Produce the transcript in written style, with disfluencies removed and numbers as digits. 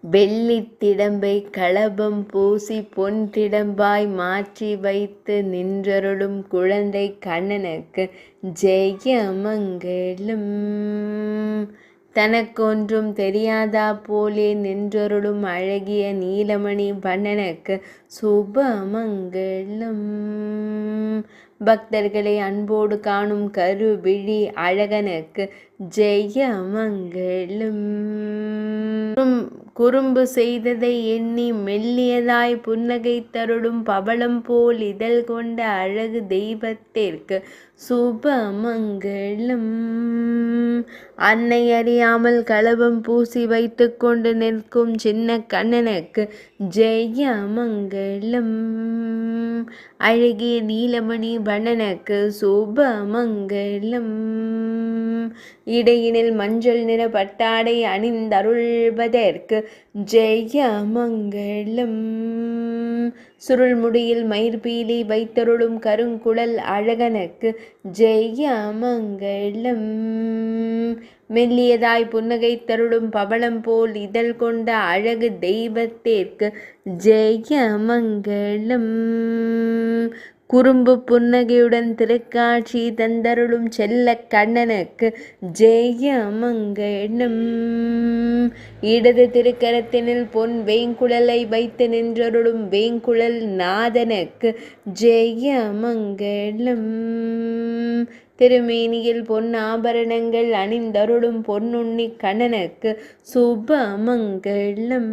வெள்ளித் திடம்பை களபம் பூசி பொன் திடம்பாய் மாற்றி வைத்து நின்றருளும் குழந்தை கண்ணனுக்கு ஜெயமங்கலம். தனக்கொன்றும் தெரியாதா போலே நின்றருளும் அழகிய நீலமணி வண்ணனுக்கு சுபமங்கலம். பக்தர்களை அன்போடு காணும் கருவிழி அழகனுக்கு ஜெயமங்கலம். குறும்பு செய்ததை எண்ணி மெல்லியதாய் புன்னகை தருளும் பவளம் போல் இதழ் கொண்ட அழகு தெய்வத்திற்கு சுபமங்கலம். அன்னை அறியாமல் களபம் பூசி வைத்து கொண்டு நிற்கும் சின்ன கண்ணனுக்கு ஜெயமங்கலம். அழகிய நீலமணி வண்ணனுக்கு சுபமங்கலம். இடையினில் மஞ்சள் நிற பட்டாடை அணிந்தருள்வதற்கு ஜெயமங்கலம். சுருள்முடியில் மயிர்பீலி வைத்தருளும் கருங்குழல் அழகனுக்கு ஜெயமங்கலம். மெல்லியதாய் புன்னகை தருளும் பவளம் போல் இதழ் கொண்ட அழகு தெய்வத்திற்கு ஜெயமங்கலம். குறும்பு புன்னகையுடன் திருக்காட்சி தந்தருளும் செல்ல கண்ணனுக்கு ஜெயமங்கலம். இடது திருக்கரத்தினில் பொன் வேங்குழலை வைத்து நின்றருளும் வேங்குழல் நாதனுக்கு ஜெயமங்கலம். திருமேனியில் பொன் ஆபரணங்கள் அணிந்தருளும் பொன்னுண்ணி கண்ணனுக்கு சுபமங்கலம்.